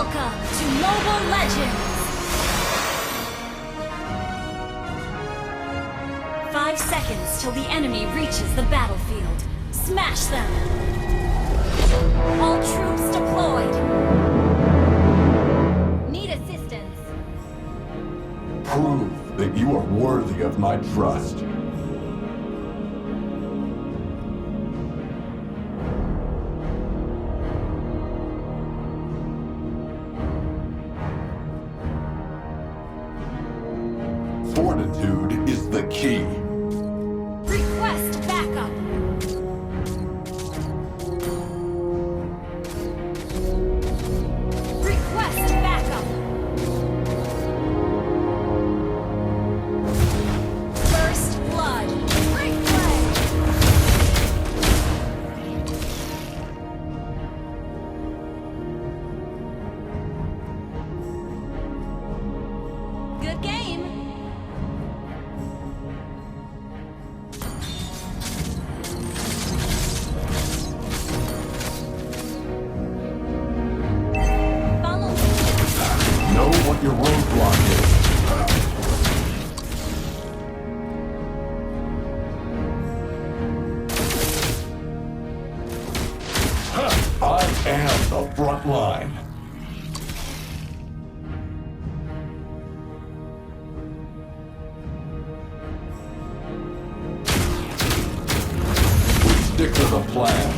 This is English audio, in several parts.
Welcome to Mobile Legends! 5 seconds till the enemy reaches the battlefield. Smash them! All troops deployed! Need assistance! Prove that you are worthy of my trust. Fortitude is the key. Request backup! Request backup! First blood! Replay! Good game! Know what your roadblock is. I am the front line. We stick to the plan.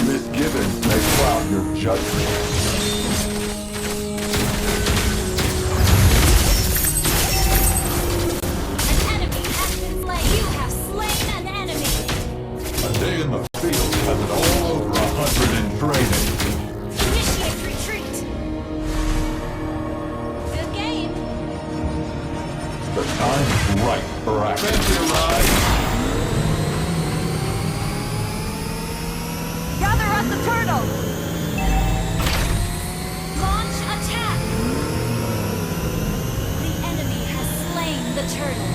Misgivings may cloud your judgment. An enemy has been slain! You have slain an enemy! A day in the field has it all over 100 in training. Initiate retreat! Good game! The time is right for action. Gather at the turtle! Launch attack! The enemy has slain the turtle.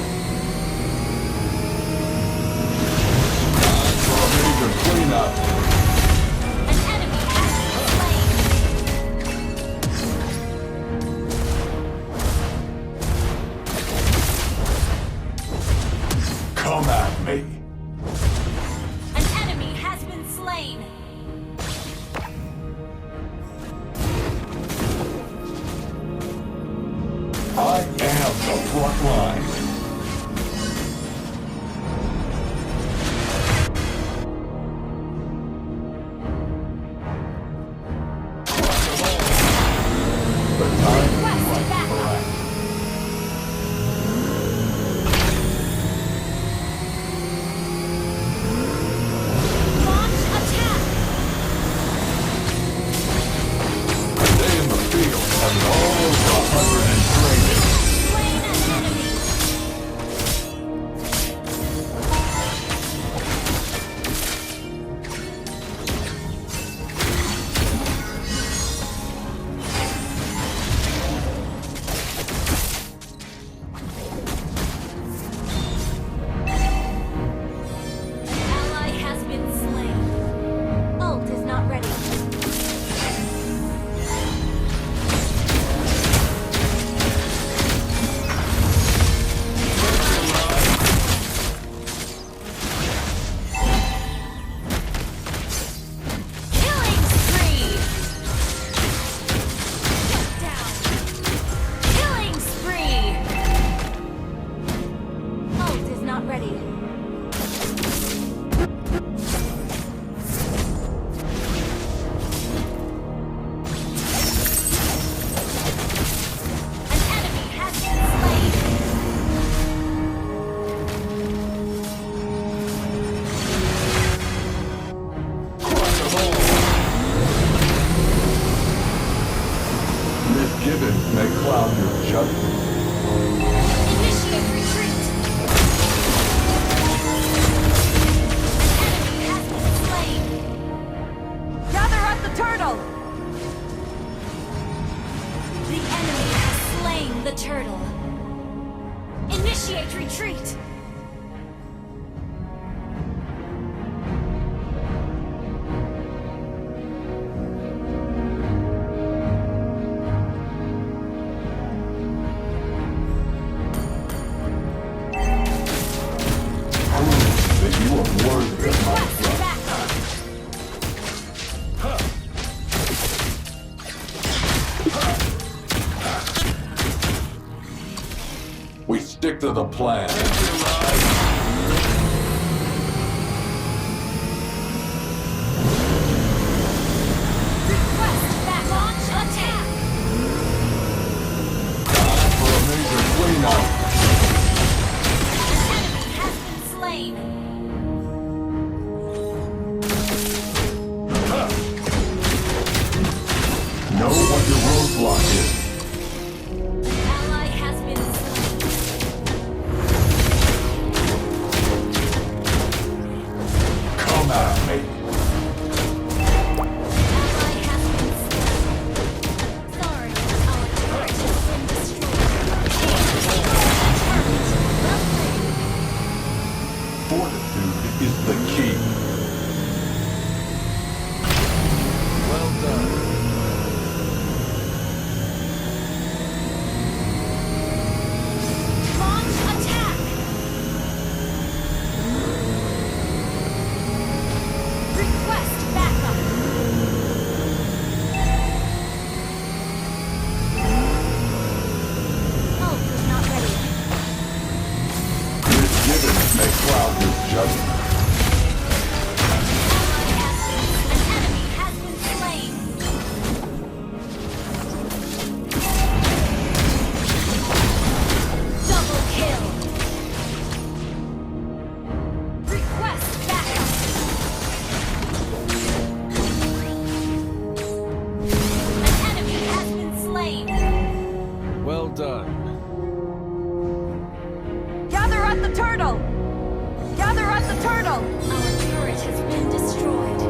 For a major cleanup. An enemy has been slain. Come at me. An enemy has been slain. I am the front line. The time is right for action. Launch attack! A day in the field has it all over 100 in training. Slain an enemy. An ally has been slain. Ult is not ready. Killing spree! Shut down! Killing spree! Ult is not ready. An enemy has been slain. Crush them all. Misgivings may cloud your judgment. Initiate retreat. An enemy has been slain. Gather at the turtle. The enemy has slain the turtle. Initiate retreat! That you are worthy of my Request trust. backup! We stick to the plan. Request back launch attack! For a major cleanup. An enemy has been slain! Know what your roadblock is. An ally has been slain. Come at me. Ally has been slain. Sorry, our turret has been destroyed. Fortitude is the key. Well done. Launch attack! Request backup! Ult is not ready. Misgivings may cloud your judgment. An enemy has been slain. Double kill. Request backup. An enemy has been slain. Well done. Gather at the turtle! Gather at the turtle! Our turret has been destroyed.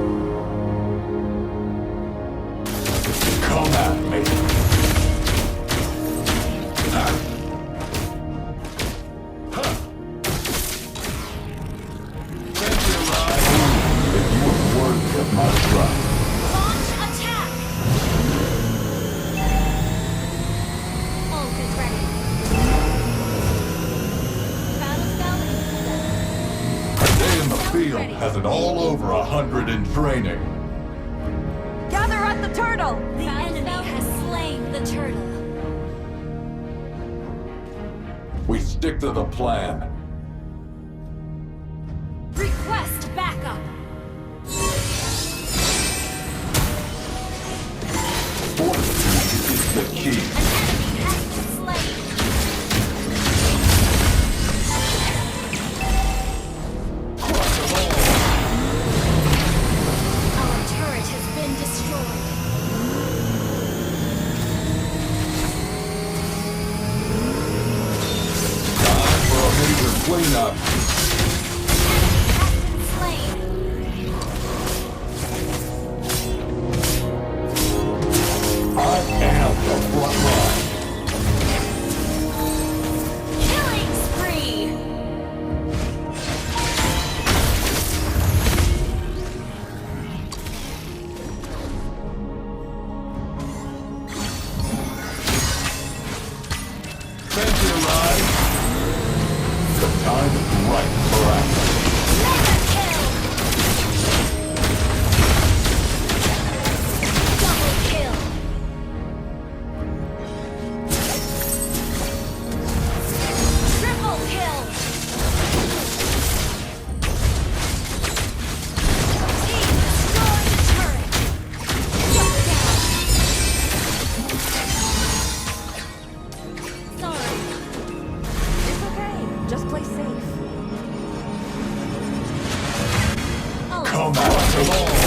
Come at me. That you are worthy of my trust. Launch attack. Ult is ready. Battle spell A day in the field has it all over 100 in training. Gather at the turtle! The enemy has slain the turtle. We stick to the plan. Request backup. Fortitude is the key. An enemy has been slain. Our turret has been destroyed. Time for a major cleanup. Has been slain. I am the front line. Killing spree. Thank you, Ryan. The time is right for action. Mega kill. Double kill. Triple kill. Team destroyed the turret. Shut down. Sorry. It's okay. Just play safe. Oh, Come at me.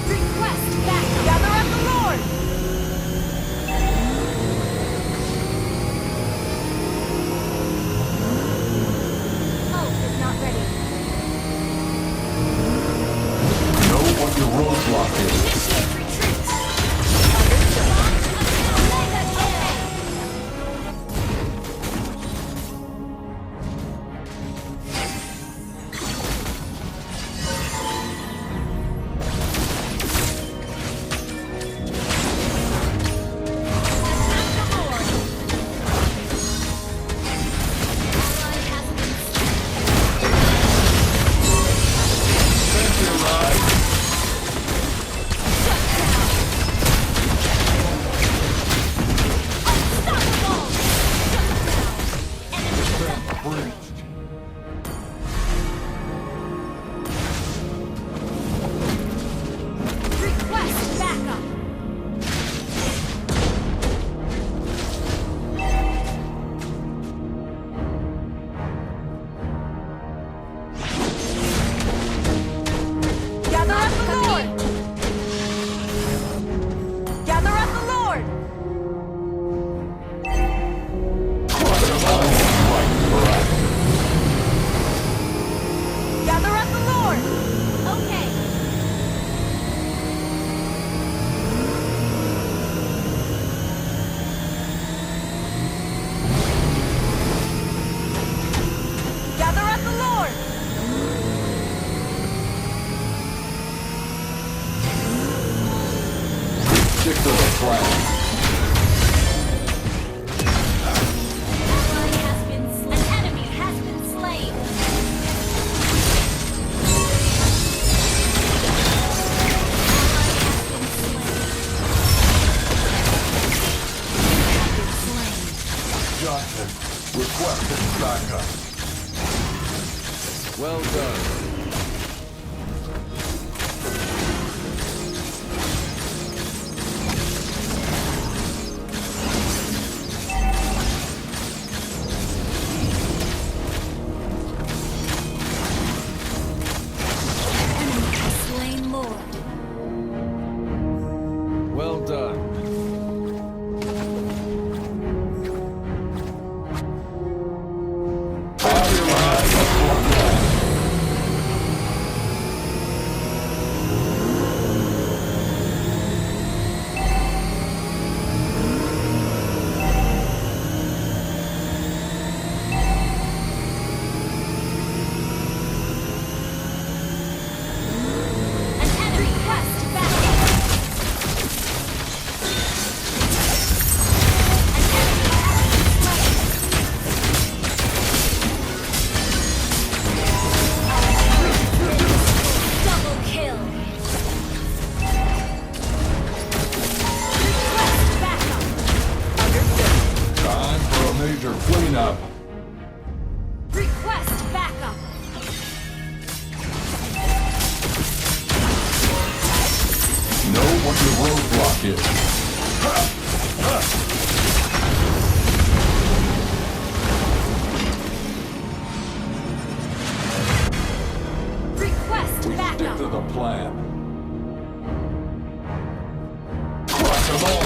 request backup. Gather at the Lord! Ult increased. Request backup. Gather up the Coming Lord! Gather up the Lord! Gather up the Lord! Okay. Gather up the Lord! Stick to the plan. Ally has been slain. An enemy has been slain. Ally has been slain. Johnson, requesting backup. Well done. Enemy has slain Lord. Well done. An enemy request backup. An enemy has been slain. Double kill. Request backup. Understood. Time for a major cleanup. Request backup. Know what your roadblock is. Request We stick backup. to the plan. Crush them all!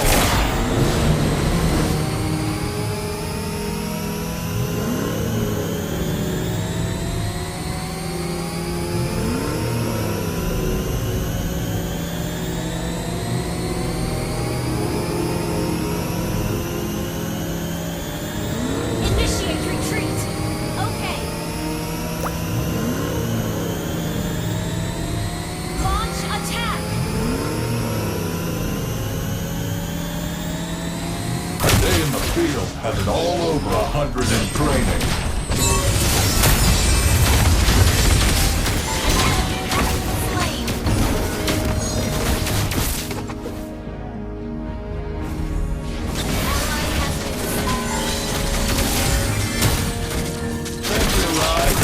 Initiate retreat. Okay. Launch attack. A day in the field has it all over 100 in training. Slain. Ally has been slain. Thank you, Ride.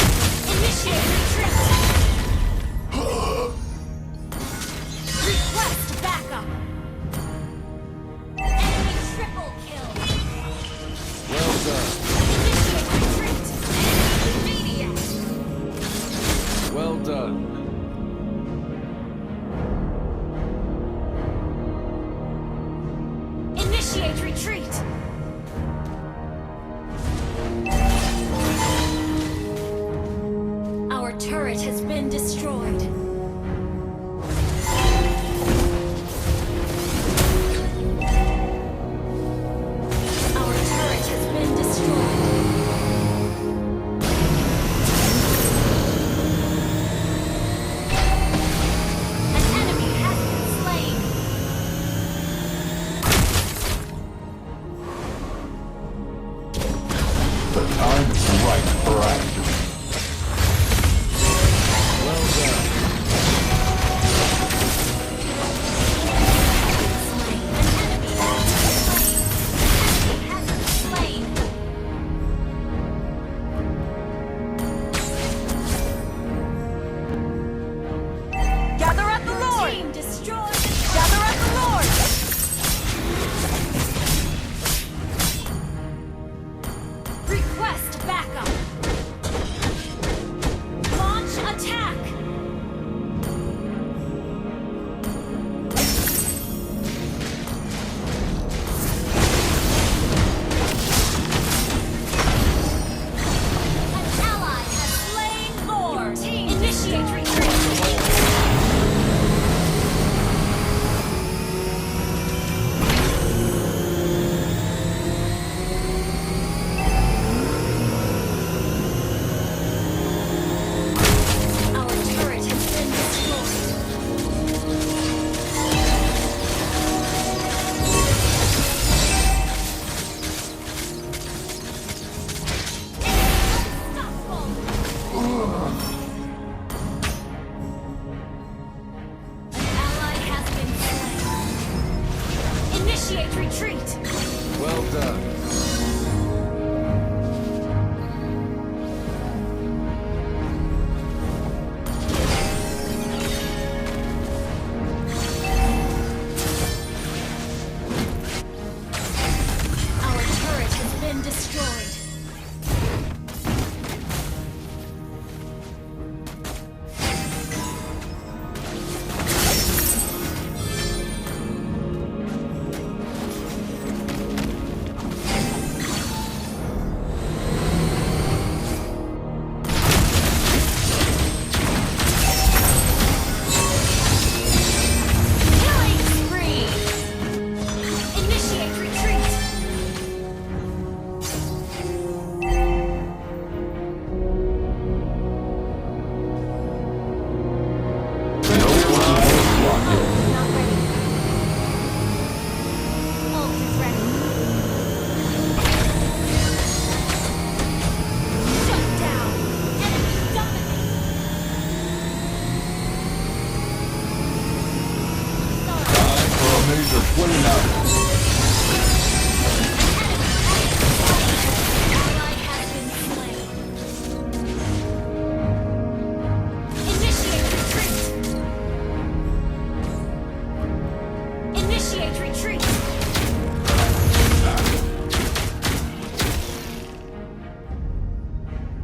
Initiate retreat. Request backup. Enemy triple kill. Well done. Initiate retreat. Enemy immediate. Well done. Initiate retreat. Our turret has been destroyed. Our turret has been destroyed. An enemy has been slain. The time is right for action. Well done. Slain. An enemy has been slain. An enemy has been slain.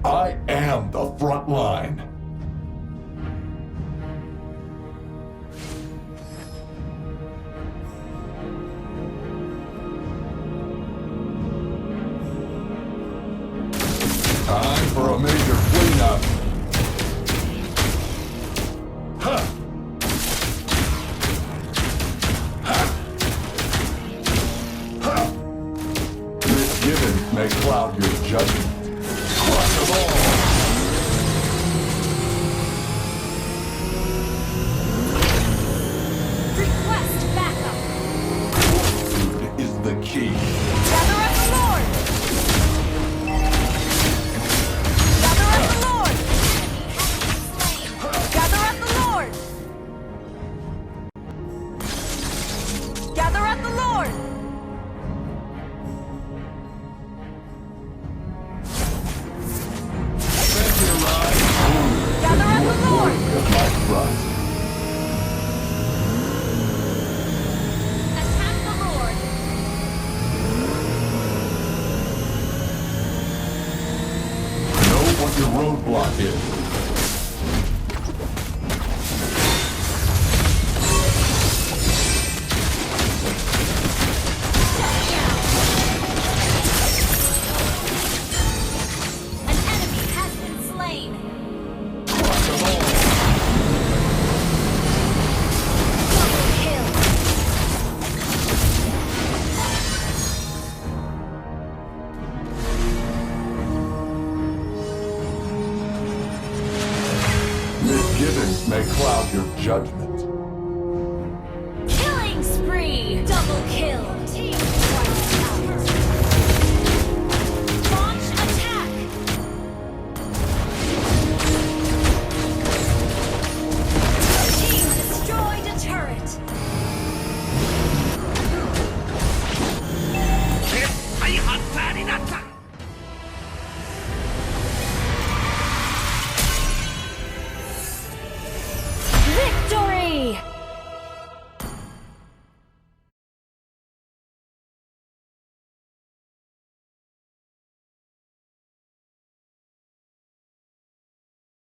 I am the front line. Time for a major cleanup. Huh. Misgivings may cloud your judgment. Crush them all! Request backup. Fortitude is the key. Gather at the Lord! Gather at the Lord! Gather at the Lord! Gather at the Lord! Thank you, Ryan. Gather at the Lord! Of my trust. Attack the Lord. Know what your roadblock is. An enemy has been slain. Crush them all! Double kill. Misgivings may cloud your judgment.